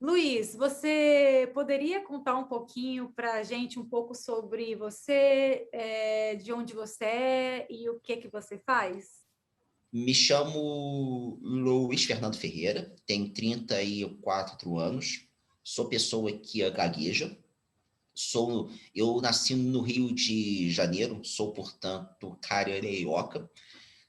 Luiz, você poderia contar um pouquinho para a gente um pouco sobre você, de onde você é e o que você faz? Me chamo Luiz Fernando Ferreira, tenho 34 anos, sou pessoa que gagueja, eu nasci no Rio de Janeiro, sou, portanto, carioca,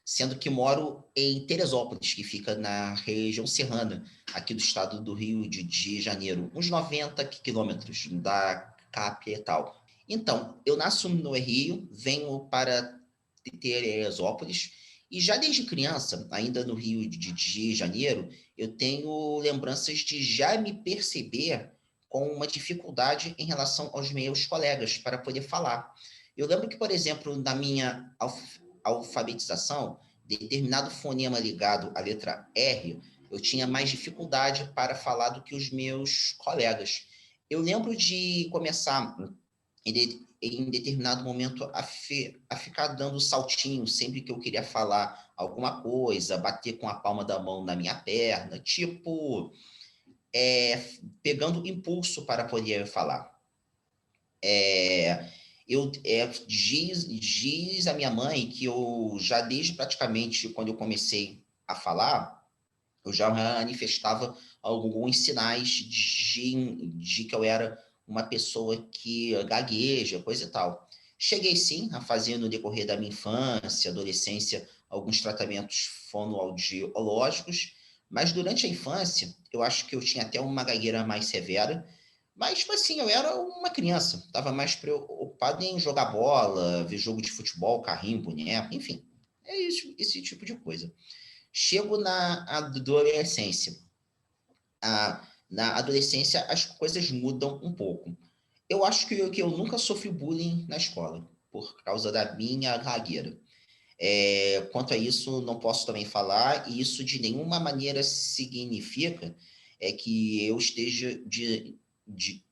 sendo que moro em Teresópolis, que fica na região serrana, aqui do estado do Rio de Janeiro, uns 90 quilômetros da capital. Então, eu nasço no Rio, venho para Teresópolis, e já desde criança, ainda no Rio de Janeiro, eu tenho lembranças de já me perceber com uma dificuldade em relação aos meus colegas para poder falar. Eu lembro que, por exemplo, na minha alfabetização, determinado fonema ligado à letra R, eu tinha mais dificuldade para falar do que os meus colegas. Eu lembro de começar em determinado momento a ficar dando saltinho sempre que eu queria falar alguma coisa, bater com a palma da mão na minha perna, tipo, pegando impulso para poder falar. Diz a minha mãe que eu já desde praticamente quando eu comecei a falar, eu já manifestava alguns sinais de que eu era uma pessoa que gagueja, coisa e tal. Cheguei sim a fazer no decorrer da minha infância, adolescência, alguns tratamentos fonoaudiológicos, mas durante a infância, eu acho que eu tinha até uma gagueira mais severa, mas, tipo assim, eu era uma criança, estava mais preocupado em jogar bola, ver jogo de futebol, carrinho, boneco, enfim, é isso, esse tipo de coisa. Chego na adolescência. Na adolescência, as coisas mudam um pouco. Eu acho que eu nunca sofri bullying na escola, por causa da minha gagueira. Quanto a isso, não posso também falar, e isso de nenhuma maneira significa que eu esteja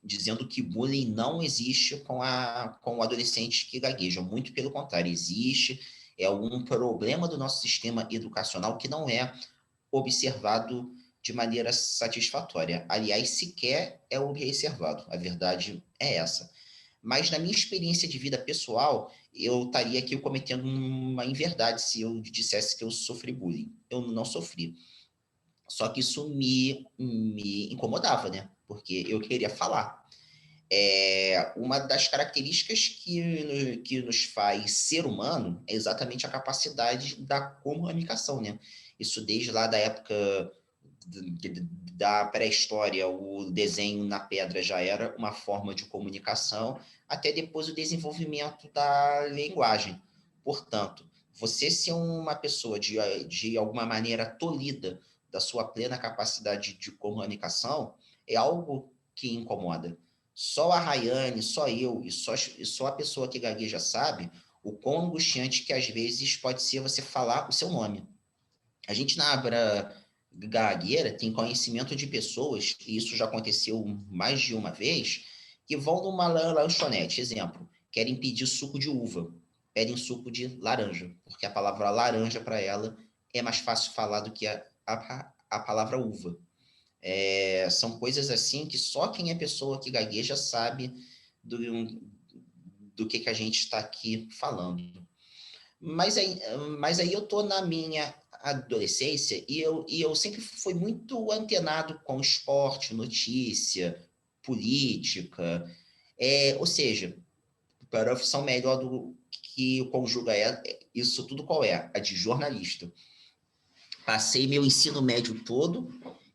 dizendo que bullying não existe com o adolescente que gagueja. Muito pelo contrário, existe, é um problema do nosso sistema educacional que não é observado de maneira satisfatória. Aliás, sequer é observado. A verdade é essa. Mas na minha experiência de vida pessoal, eu estaria aqui cometendo uma inverdade se eu dissesse que eu sofri bullying. Eu não sofri. Só que isso me incomodava, né? Porque eu queria falar. Uma das características que nos faz ser humano é exatamente a capacidade da comunicação, né? Isso desde lá da época da pré-história, o desenho na pedra já era uma forma de comunicação, até depois o desenvolvimento da linguagem. Portanto, você ser uma pessoa de alguma maneira tolhida da sua plena capacidade de comunicação é algo que incomoda. Só a Rayane, só eu e só a pessoa que gagueja sabe o quão angustiante que às vezes pode ser você falar o seu nome. A gente na Abra Gagueira tem conhecimento de pessoas, e isso já aconteceu mais de uma vez, que vão numa lanchonete, exemplo, querem pedir suco de uva, pedem suco de laranja, porque a palavra laranja para ela é mais fácil falar do que a palavra uva. São coisas assim que só quem é pessoa que gagueja sabe do, do que a gente está aqui falando. Mas aí eu tô na minha adolescência e eu sempre fui muito antenado com esporte, notícia, política, ou seja, para a profissão melhor do que conjuga isso tudo qual é? A de jornalista. Passei meu ensino médio todo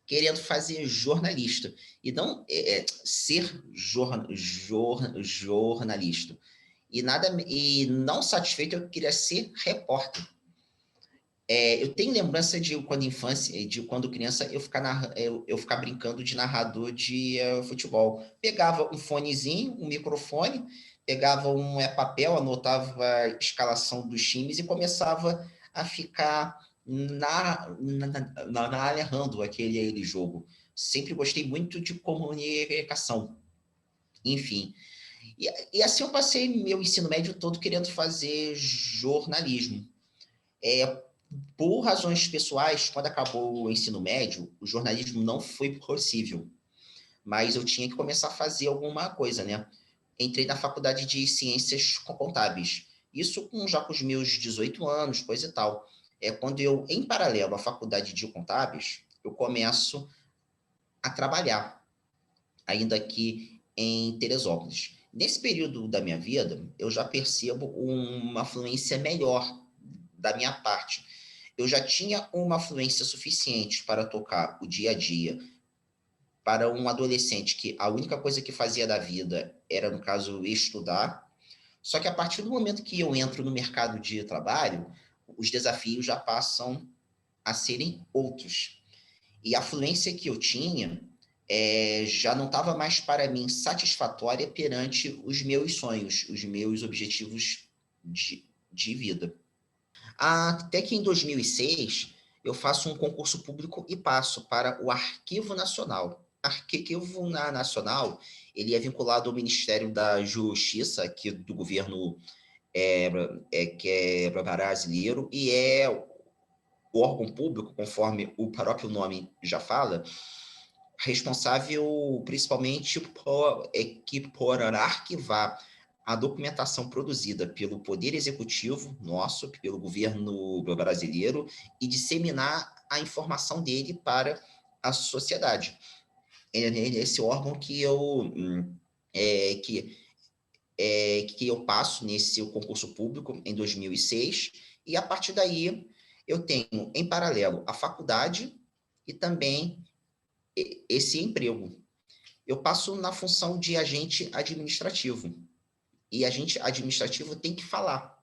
querendo fazer jornalista e não ser jornalista. E não satisfeito, eu queria ser repórter. Eu tenho lembrança de quando infância, de quando criança, eu ficar brincando de narrador de futebol. Pegava um fonezinho, um microfone, pegava um papel, anotava a escalação dos times e começava a ficar narrando aquele jogo. Sempre gostei muito de comunicação. Enfim. E assim eu passei meu ensino médio todo querendo fazer jornalismo. Por razões pessoais, quando acabou o ensino médio, o jornalismo não foi possível. mas eu tinha que começar a fazer alguma coisa, né? Entrei na faculdade de Ciências Contábeis. Isso já com os meus 18 anos, coisa e tal. É quando eu, em paralelo à faculdade de Contábeis, eu começo a trabalhar, ainda aqui em Teresópolis. Nesse período da minha vida, eu já percebo uma fluência melhor da minha parte. Eu já tinha uma fluência suficiente para tocar o dia a dia para um adolescente que a única coisa que fazia da vida era, no caso, estudar. Só que a partir do momento que eu entro no mercado de trabalho, os desafios já passam a serem outros. E a fluência que eu tinha já não estava mais para mim satisfatória perante os meus sonhos, os meus objetivos de vida. Até que em 2006 eu faço um concurso público e passo para o Arquivo Nacional. Arquivo Nacional, ele é vinculado ao Ministério da Justiça, aqui do governo que é brasileiro, e é o órgão público, conforme o próprio nome já fala, responsável principalmente por arquivar a documentação produzida pelo Poder Executivo nosso, pelo governo brasileiro, e disseminar a informação dele para a sociedade. É nesse órgão que eu passo nesse concurso público em 2006, e a partir daí eu tenho, em paralelo, a faculdade e também esse emprego. Eu passo na função de agente administrativo. E agente administrativo tem que falar.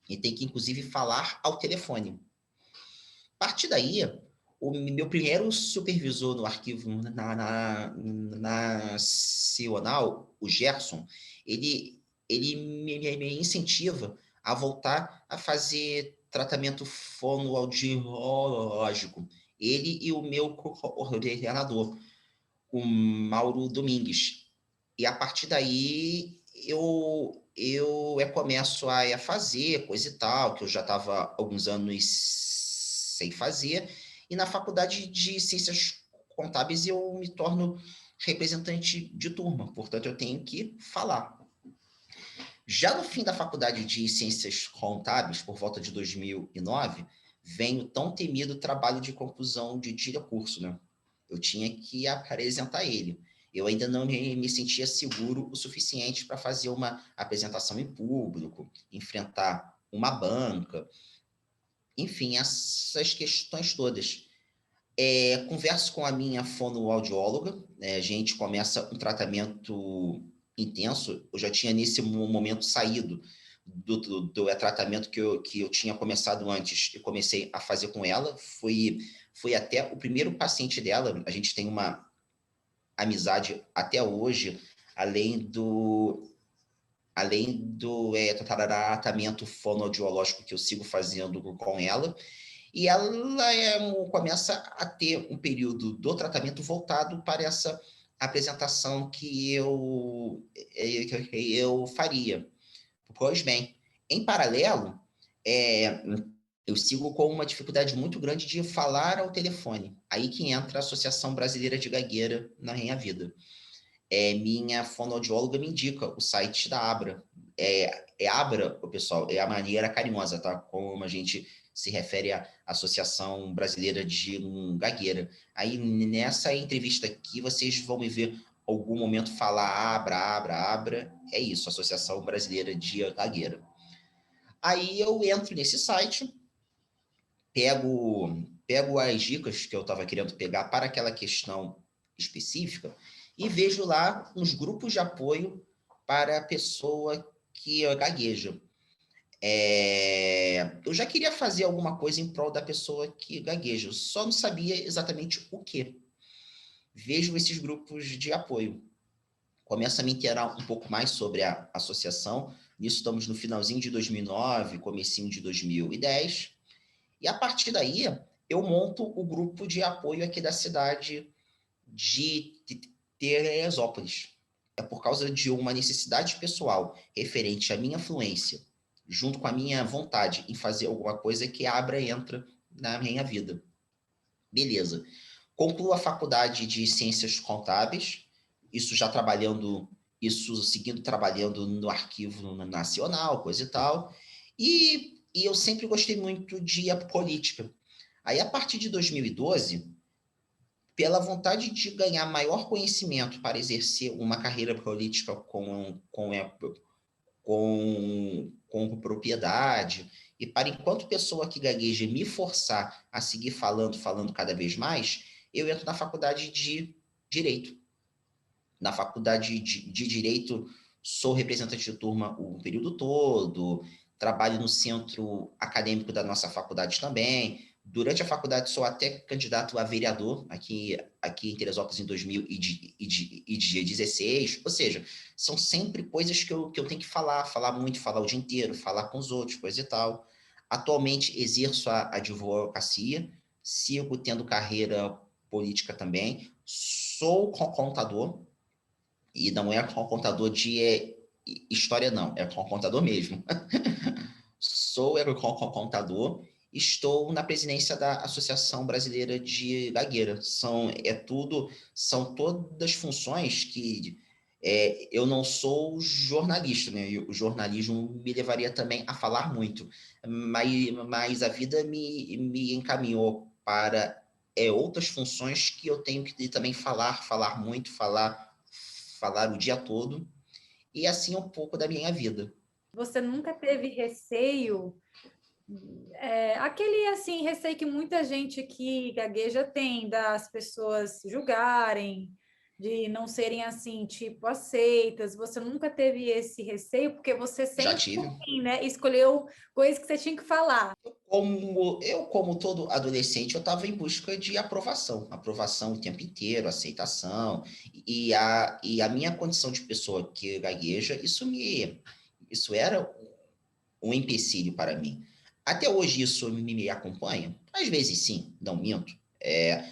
E tem que, inclusive, falar ao telefone. A partir daí, o meu primeiro supervisor no arquivo nacional, o Gerson, ele me incentiva a voltar a fazer tratamento fonoaudiológico. Ele e o meu coordenador, o Mauro Domingues. E a partir daí eu começo a fazer coisa e tal, que eu já estava há alguns anos sem fazer, e na faculdade de Ciências Contábeis eu me torno representante de turma, portanto eu tenho que falar. Já no fim da faculdade de Ciências Contábeis, por volta de 2009, vem o tão temido trabalho de conclusão de curso, né? Eu tinha que apresentar ele. Eu ainda não me sentia seguro o suficiente para fazer uma apresentação em público, enfrentar uma banca, enfim, essas questões todas. Converso com a minha fonoaudióloga, né, a gente começa um tratamento intenso. Eu já tinha nesse momento saído do tratamento que eu tinha começado antes e comecei a fazer com ela. Foi até o primeiro paciente dela, a gente tem uma amizade até hoje, além do tratamento fonoaudiológico que eu sigo fazendo com ela, e ela começa a ter um período do tratamento voltado para essa apresentação que eu faria. Pois bem, em paralelo, eu sigo com uma dificuldade muito grande de falar ao telefone. Aí que entra a Associação Brasileira de Gagueira na minha vida. Minha fonoaudióloga me indica o site da Abra. Abra, pessoal, é a maneira carinhosa, tá? Como a gente se refere à Associação Brasileira de Gagueira. Aí, nessa entrevista aqui, vocês vão me ver algum momento falar Abra. É isso, Associação Brasileira de Gagueira. Aí eu entro nesse site, pego as dicas que eu estava querendo pegar para aquela questão específica e vejo lá uns grupos de apoio para a pessoa que gagueja. Eu já queria fazer alguma coisa em prol da pessoa que gagueja, só não sabia exatamente o que. Vejo esses grupos de apoio. Começo a me inteirar um pouco mais sobre a associação. Nisso estamos no finalzinho de 2009, comecinho de 2010. E a partir daí, eu monto o grupo de apoio aqui da cidade de Teresópolis. É por causa de uma necessidade pessoal referente à minha fluência, junto com a minha vontade em fazer alguma coisa, que a Abra entra na minha vida. Beleza. Concluo a faculdade de Ciências Contábeis, isso já trabalhando, isso seguindo trabalhando no Arquivo Nacional, coisa e tal. E eu sempre gostei muito de política. Aí, a partir de 2012, pela vontade de ganhar maior conhecimento para exercer uma carreira política com propriedade, e para, enquanto pessoa que gagueja, me forçar a seguir falando cada vez mais, eu entro na faculdade de Direito. Na faculdade de Direito, sou representante de turma o período todo, trabalho no centro acadêmico da nossa faculdade também. Durante a faculdade, sou até candidato a vereador aqui em Teresópolis em 2016. Ou seja, são sempre coisas que eu tenho que falar muito, falar o dia inteiro, falar com os outros, coisa e tal. Atualmente, exerço a advocacia, sigo tendo carreira política também, sou contador, e não é contador de história, não, é contador mesmo. Sou contador, estou na presidência da Associação Brasileira de Gagueira. São todas funções que eu não sou jornalista, né? E o jornalismo me levaria também a falar muito, mas a vida me encaminhou para outras funções que eu tenho que também falar muito, falar o dia todo, e assim um pouco da minha vida. Você nunca teve receio, aquele assim, receio que muita gente que gagueja tem, das pessoas julgarem, de não serem assim, tipo, aceitas. Você nunca teve esse receio, porque você Já sempre, tive. assim, né, escolheu coisas que você tinha que falar. Como todo adolescente, eu estava em busca de aprovação o tempo inteiro, aceitação, e a minha condição de pessoa que gagueja, isso era um empecilho para mim. Até hoje isso me acompanha? Às vezes sim, não minto.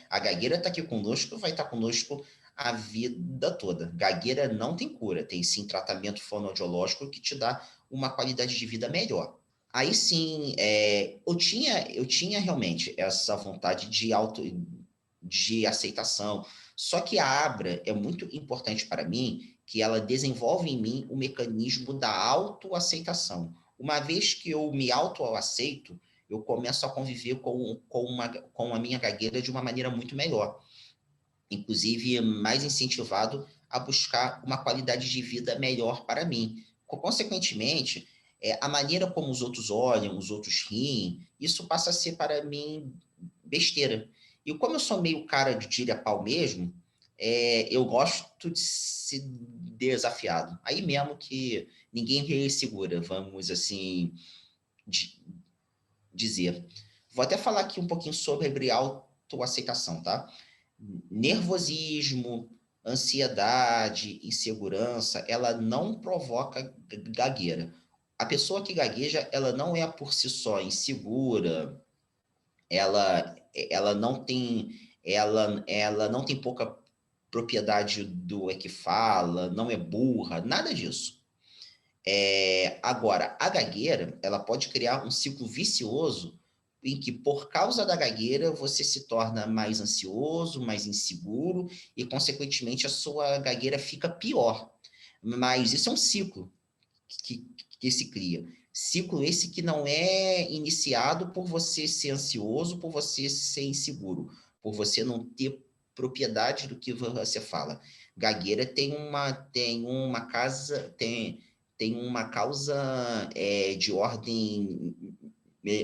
A gagueira está aqui conosco, vai estar conosco a vida toda. Gagueira não tem cura, tem sim tratamento fonoaudiológico que te dá uma qualidade de vida melhor. Aí sim, eu tinha realmente essa vontade de aceitação. Só que a Abra é muito importante para mim, que ela desenvolve em mim o mecanismo da autoaceitação. Uma vez que eu me autoaceito, eu começo a conviver com a minha gagueira de uma maneira muito melhor. Inclusive, mais incentivado a buscar uma qualidade de vida melhor para mim. Consequentemente, a maneira como os outros olham, os outros riem, isso passa a ser para mim besteira. E como eu sou meio cara de tira-pau mesmo, eu gosto de ser desafiado. Aí mesmo que ninguém me segura, vamos assim dizer. Vou até falar aqui um pouquinho sobre autoaceitação, tá? Nervosismo, ansiedade, insegurança, ela não provoca gagueira. A pessoa que gagueja, ela não é por si só insegura, ela não tem pouca propriedade do que fala, não é burra, nada disso. Agora, a gagueira, ela pode criar um ciclo vicioso em que, por causa da gagueira, você se torna mais ansioso, mais inseguro e, consequentemente, a sua gagueira fica pior. Mas isso é um ciclo que, que se cria. Ciclo esse que não é iniciado por você ser ansioso, por você ser inseguro, por você não ter propriedade do que você fala. Gagueira tem uma causa de ordem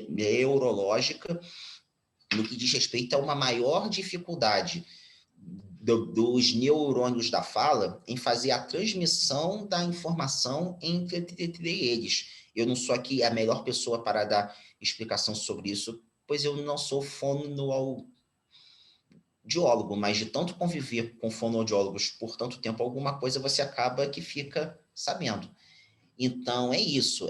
neurológica no que diz respeito a uma maior dificuldade dos neurônios da fala em fazer a transmissão da informação entre eles. Eu não sou aqui a melhor pessoa para dar explicação sobre isso, pois eu não sou fonoaudiólogo, mas de tanto conviver com fonoaudiólogos por tanto tempo, alguma coisa você acaba que fica sabendo. Então, é isso.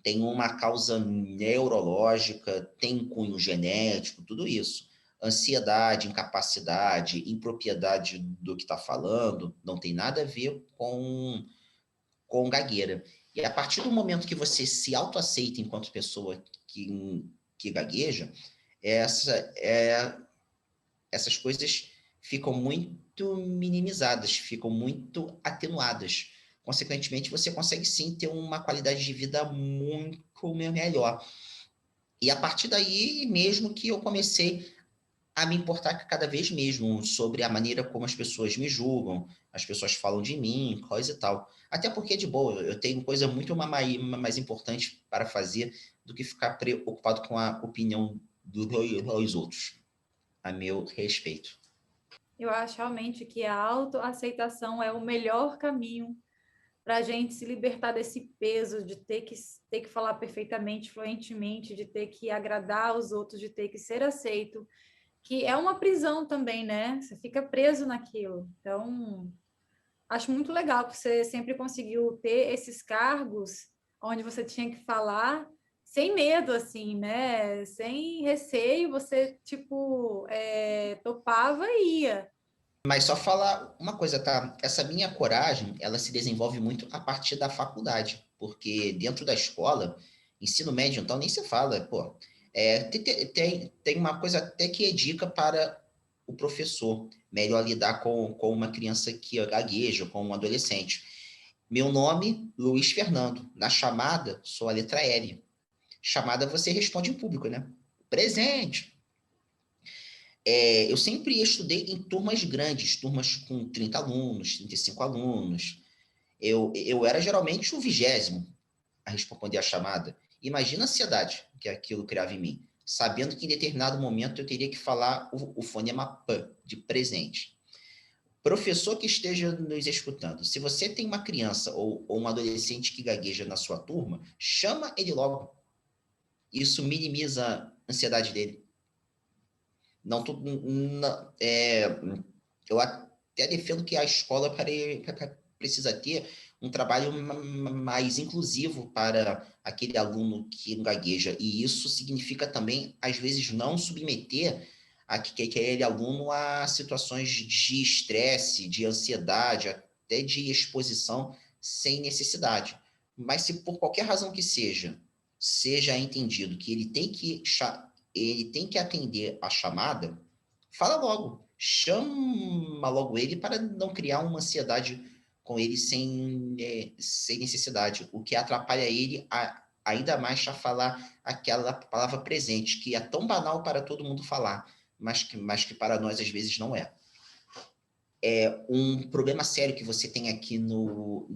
Tem uma causa neurológica, tem cunho genético, tudo isso. Ansiedade, incapacidade, impropriedade do que está falando, não tem nada a ver com gagueira. E a partir do momento que você se autoaceita enquanto pessoa que gagueja, essas coisas ficam muito minimizadas, ficam muito atenuadas. Consequentemente, você consegue sim ter uma qualidade de vida muito melhor. E a partir daí mesmo que eu comecei a me importar cada vez mesmo sobre a maneira como as pessoas me julgam, as pessoas falam de mim, coisa e tal. Até porque, de boa, eu tenho coisa muito mais importante para fazer do que ficar preocupado com a opinião dos outros, a meu respeito. Eu acho realmente que a autoaceitação é o melhor caminho para a gente se libertar desse peso de ter que falar perfeitamente, fluentemente, de ter que agradar aos outros, de ter que ser aceito, que é uma prisão também, né? Você fica preso naquilo. Então, acho muito legal que você sempre conseguiu ter esses cargos onde você tinha que falar sem medo, assim, né? Sem receio, você, tipo, topava e ia. Mas só falar uma coisa, tá? Essa minha coragem, ela se desenvolve muito a partir da faculdade, porque dentro da escola, ensino médio, então nem se fala, pô. Tem uma coisa até que é dica para o professor, melhor lidar com uma criança que gagueja, com um adolescente. Meu nome, Luiz Fernando. Na chamada, sou a letra L. Chamada, você responde em público, né? Presente. Eu sempre estudei em turmas grandes, turmas com 30 alunos, 35 alunos. Eu era geralmente o 20º a responder a chamada. Imagina a ansiedade que aquilo criava em mim, sabendo que em determinado momento eu teria que falar o fonema P, de presente. Professor que esteja nos escutando, se você tem uma criança ou um adolescente que gagueja na sua turma, chama ele logo. Isso minimiza a ansiedade dele. Não, eu até defendo que a escola precisa ter um trabalho mais inclusivo para aquele aluno que gagueja. E isso significa também, às vezes, não submeter aquele aluno a situações de estresse, de ansiedade, até de exposição sem necessidade. Mas se por qualquer razão que seja entendido que ele tem que atender a chamada, fala logo, chama logo ele para não criar uma ansiedade com ele sem necessidade, o que atrapalha ele ainda mais a falar aquela palavra presente, que é tão banal para todo mundo falar, mas que para nós às vezes não é. Um problema sério que você tem aqui no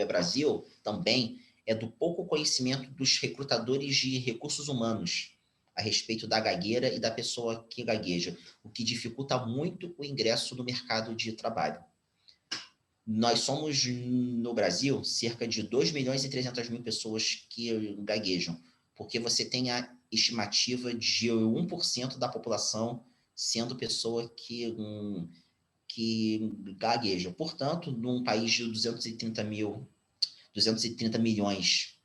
Brasil também é do pouco conhecimento dos recrutadores de recursos humanos a respeito da gagueira e da pessoa que gagueja, o que dificulta muito o ingresso no mercado de trabalho. Nós somos, no Brasil, cerca de 2.300.000 pessoas que gaguejam, porque você tem a estimativa de 1% da população sendo pessoa que gaguejam. Portanto, num país de 230 milhões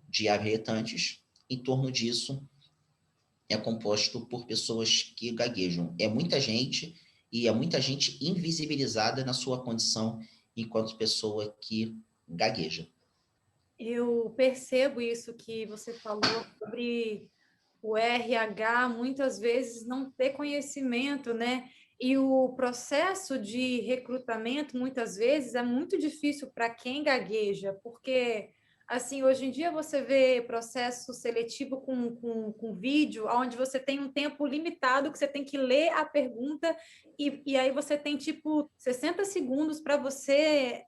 de habitantes, em torno disso é composto por pessoas que gaguejam. É muita gente e é muita gente invisibilizada na sua condição enquanto pessoa que gagueja. Eu percebo isso que você falou sobre o RH muitas vezes não ter conhecimento, né? E o processo de recrutamento muitas vezes é muito difícil para quem gagueja, porque assim, hoje em dia você vê processo seletivo com vídeo, onde você tem um tempo limitado que você tem que ler a pergunta e aí você tem tipo 60 segundos para você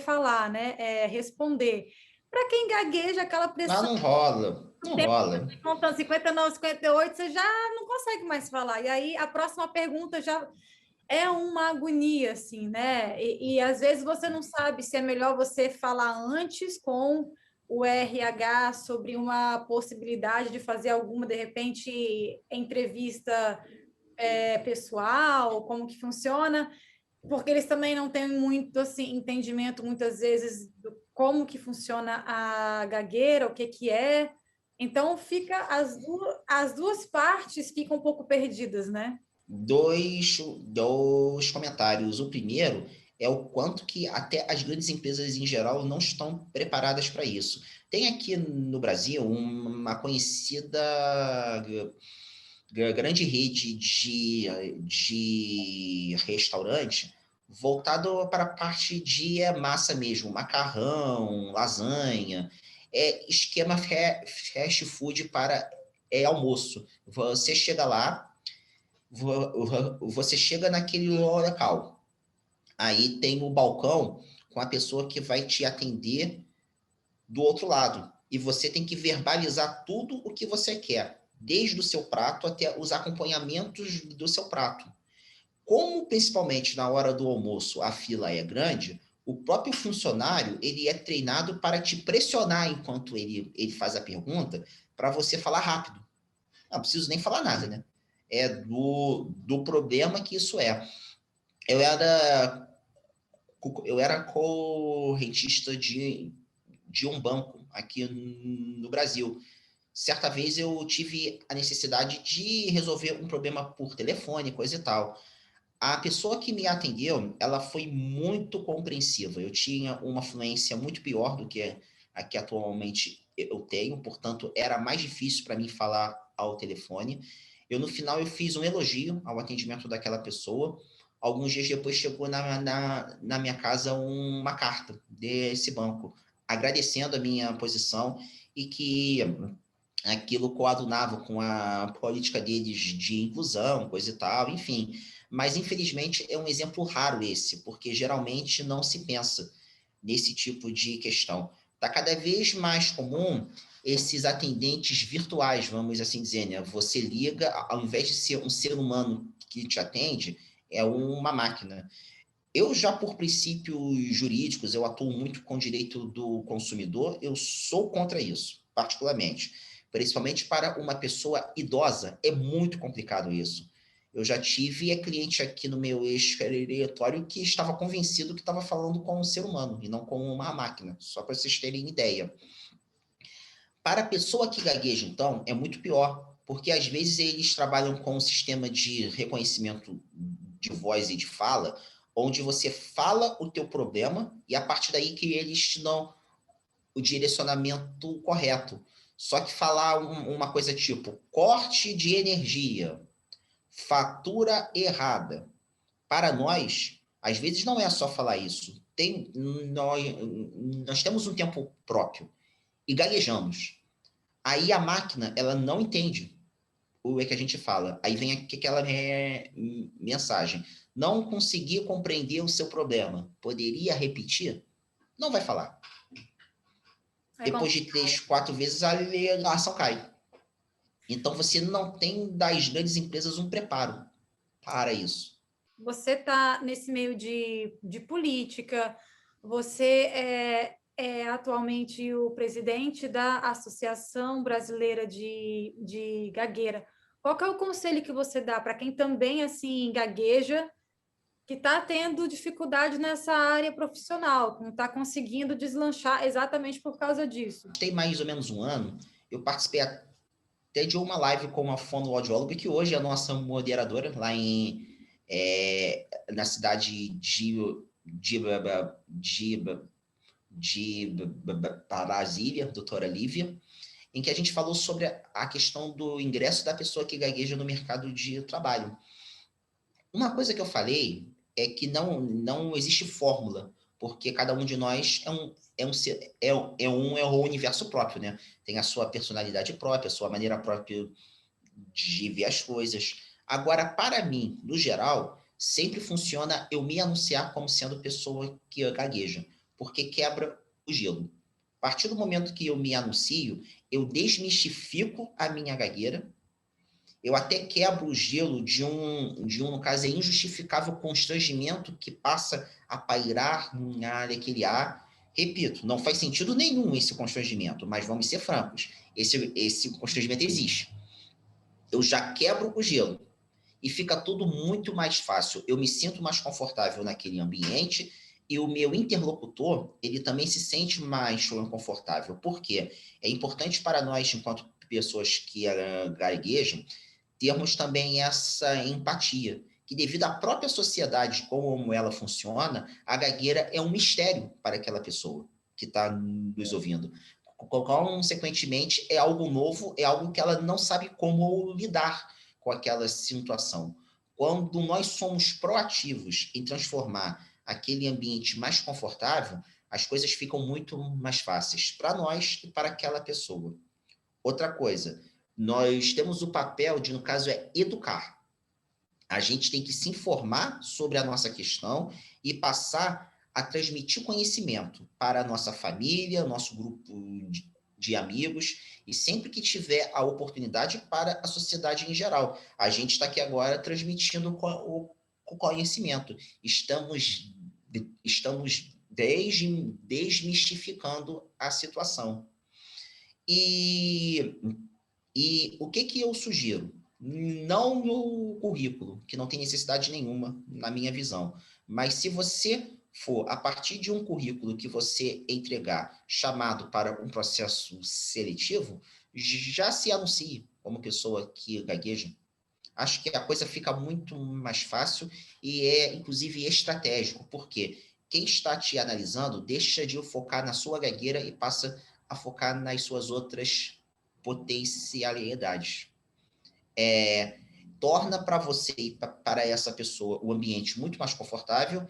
falar, né? Responder. Para quem gagueja, aquela Ah, pressão não rola, o não tempo rola. contando 59, 58, você já não consegue mais falar. E aí a próxima pergunta já é uma agonia, assim, né? E às vezes você não sabe se é melhor você falar antes com o RH sobre uma possibilidade de fazer alguma, de repente, entrevista pessoal, como que funciona, porque eles também não têm muito assim entendimento muitas vezes do como que funciona a gagueira, o que que é. Então fica as duas partes ficam um pouco perdidas, né? Dois comentários. O primeiro é o quanto que até as grandes empresas em geral não estão preparadas para isso. Tem aqui no Brasil uma conhecida grande rede de restaurante voltado para a parte de massa mesmo, macarrão, lasanha, esquema fast food para almoço. Você chega lá, você chega naquele local, aí tem o balcão com a pessoa que vai te atender do outro lado, e você tem que verbalizar tudo o que você quer, desde o seu prato até os acompanhamentos do seu prato. Como, principalmente na hora do almoço, a fila é grande, o próprio funcionário ele é treinado para te pressionar enquanto ele faz a pergunta, para você falar rápido. Não preciso nem falar nada, né? É do problema que isso é. Eu era, eu era correntista de um banco aqui no Brasil. Certa vez eu tive a necessidade de resolver um problema por telefone, coisa e tal. A pessoa que me atendeu, ela foi muito compreensiva. Eu tinha uma fluência muito pior do que a que atualmente eu tenho, portanto, era mais difícil para mim falar ao telefone. No final, eu fiz um elogio ao atendimento daquela pessoa. Alguns dias depois, chegou na minha casa uma carta desse banco, agradecendo a minha posição e que aquilo coadunava com a política deles de inclusão, coisa e tal, enfim. Mas, infelizmente, é um exemplo raro esse, porque geralmente não se pensa nesse tipo de questão. Está cada vez mais comum esses atendentes virtuais, vamos assim dizer, né? Você liga, ao invés de ser um ser humano que te atende, é uma máquina. Eu já, por princípios jurídicos, eu atuo muito com o direito do consumidor, eu sou contra isso, particularmente. Principalmente para uma pessoa idosa, é muito complicado isso. Eu já tive cliente aqui no meu escritório que estava convencido que estava falando com um ser humano e não com uma máquina, só para vocês terem ideia. Para a pessoa que gagueja, então, é muito pior, porque às vezes eles trabalham com um sistema de reconhecimento de voz e de fala, onde você fala o teu problema e a partir daí que eles te dão o direcionamento correto. Só que falar uma coisa tipo corte de energia, fatura errada, para nós, às vezes não é só falar isso. Nós temos um tempo próprio e gaguejamos. Aí a máquina, ela não entende o que a gente fala. Aí vem aquela mensagem. Não consegui compreender o seu problema. Poderia repetir? Não vai falar. Depois de 3, 4 vezes, a ligação cai. Então, você não tem das grandes empresas um preparo para isso. Você está nesse meio de política, você é atualmente o presidente da Associação Brasileira de Gagueira. Qual que é o conselho que você dá para quem também assim gagueja, que está tendo dificuldade nessa área profissional, que não está conseguindo deslanchar exatamente por causa disso? Tem mais ou menos um ano, eu participei até de uma live com uma fonoaudióloga, que hoje é a nossa moderadora, lá na cidade de Brasília, doutora Lívia, em que a gente falou sobre a questão do ingresso da pessoa que gagueja no mercado de trabalho. Uma coisa que eu falei é que não existe fórmula, porque cada um de nós é um universo próprio, né? Tem a sua personalidade própria, a sua maneira própria de ver as coisas. Agora, para mim, no geral, sempre funciona eu me anunciar como sendo pessoa que gagueja, porque quebra o gelo. A partir do momento que eu me anuncio, eu desmistifico a minha gagueira, eu até quebro o gelo no caso, injustificável constrangimento que passa a pairar naquele ar. Repito, não faz sentido nenhum esse constrangimento, mas vamos ser francos, esse constrangimento existe. Eu já quebro o gelo e fica tudo muito mais fácil. Eu me sinto mais confortável naquele ambiente e o meu interlocutor, ele também se sente mais confortável. Por quê? É importante para nós, enquanto pessoas que gaguejam, termos também essa empatia, que devido à própria sociedade, como ela funciona, a gagueira é um mistério para aquela pessoa que está nos ouvindo. Consequentemente, é algo novo, é algo que ela não sabe como lidar com aquela situação. quando nós somos proativos em transformar aquele ambiente mais confortável, as coisas ficam muito mais fáceis para nós e para aquela pessoa. Outra coisa, nós temos o papel de, no caso, educar. A gente tem que se informar sobre a nossa questão e passar a transmitir conhecimento para a nossa família, nosso grupo de amigos, e sempre que tiver a oportunidade para a sociedade em geral. A gente está aqui agora transmitindo o conhecimento. Estamos desmistificando a situação. E o que eu sugiro? Não no currículo, que não tem necessidade nenhuma, na minha visão. Mas se você for, a partir de um currículo que você entregar chamado para um processo seletivo, já se anuncie como pessoa que gagueja. Acho que a coisa fica muito mais fácil e é, inclusive, estratégico, porque quem está te analisando deixa de focar na sua gagueira e passa a focar nas suas outras potencialidades. Torna para você e para essa pessoa o ambiente muito mais confortável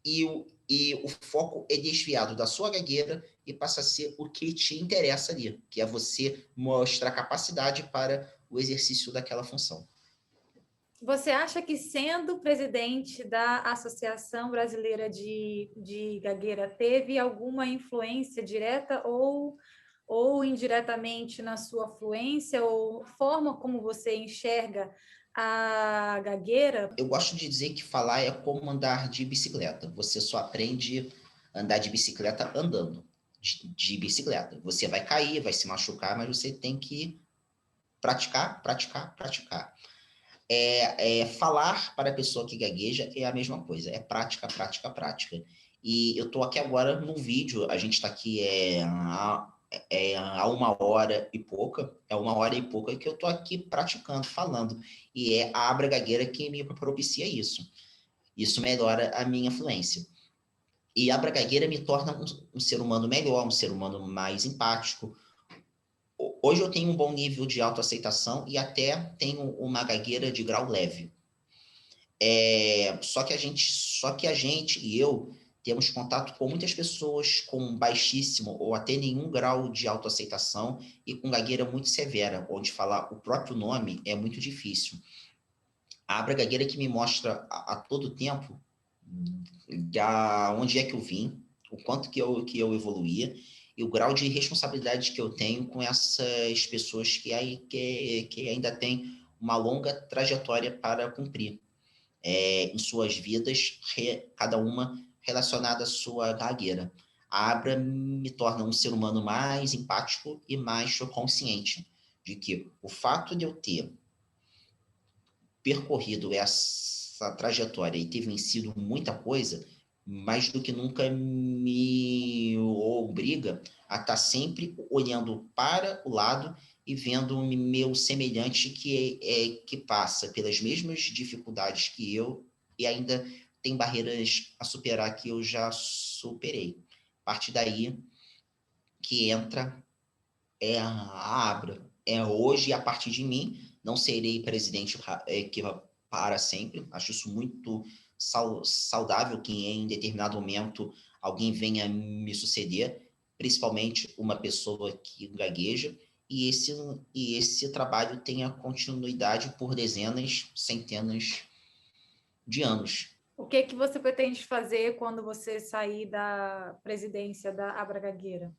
e o foco é desviado da sua gagueira e passa a ser o que te interessa ali, que é você mostrar capacidade para o exercício daquela função. Você acha que, sendo presidente da Associação Brasileira de Gagueira, teve alguma influência direta ou indiretamente na sua fluência ou forma como você enxerga a gagueira? Eu gosto de dizer que falar é como andar de bicicleta. Você só aprende a andar de bicicleta andando de bicicleta. Você vai cair, vai se machucar, mas você tem que praticar, praticar, praticar. Falar para a pessoa que gagueja é a mesma coisa, é prática, prática, prática. E eu estou aqui agora num vídeo, a gente está aqui há uma hora e pouca, que eu estou aqui praticando, falando. E é a Abra Gagueira que me propicia isso. Isso melhora a minha fluência. E a Abra Gagueira me torna um ser humano melhor, um ser humano mais empático. Hoje eu tenho um bom nível de autoaceitação e até tenho uma gagueira de grau leve. Só que a gente e eu temos contato com muitas pessoas com baixíssimo ou até nenhum grau de autoaceitação e com gagueira muito severa, onde falar o próprio nome é muito difícil. A Abra Gagueira que me mostra a todo tempo onde é que eu vim, o quanto que eu evoluía e o grau de responsabilidade que eu tenho com essas pessoas que ainda têm uma longa trajetória para cumprir em suas vidas, cada uma relacionada à sua gagueira. A Abra me torna um ser humano mais empático e mais consciente de que o fato de eu ter percorrido essa trajetória e ter vencido muita coisa, mais do que nunca me obriga a estar sempre olhando para o lado e vendo o meu semelhante que passa pelas mesmas dificuldades que eu e ainda tem barreiras a superar que eu já superei. A partir daí que entra a Abra. Hoje, a partir de mim, não serei presidente para sempre. Acho isso muito saudável que em determinado momento alguém venha me suceder, principalmente uma pessoa que gagueja, e esse trabalho tenha continuidade por dezenas, centenas de anos. O que que você pretende fazer quando você sair da presidência da Abra Gagueira?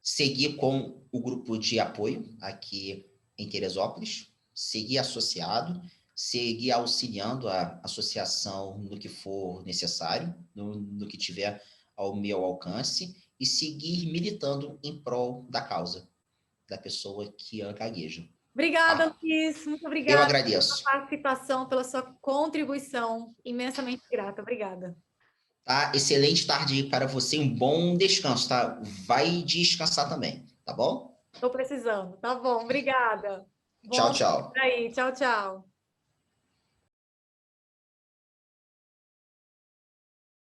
Seguir com o grupo de apoio aqui em Teresópolis, seguir associado, seguir auxiliando a associação no que for necessário, no que tiver ao meu alcance, e seguir militando em prol da causa da pessoa que gagueja. Obrigada, Luiz. Muito Eu obrigada pela sua agradeço. participação, pela sua contribuição. Imensamente grata. Obrigada. Tá? Excelente tarde para você, um bom descanso, tá? Vai descansar também, tá bom? Estou precisando. Tá bom, obrigada. Tchau, Bom, tchau. aí. Tchau, tchau.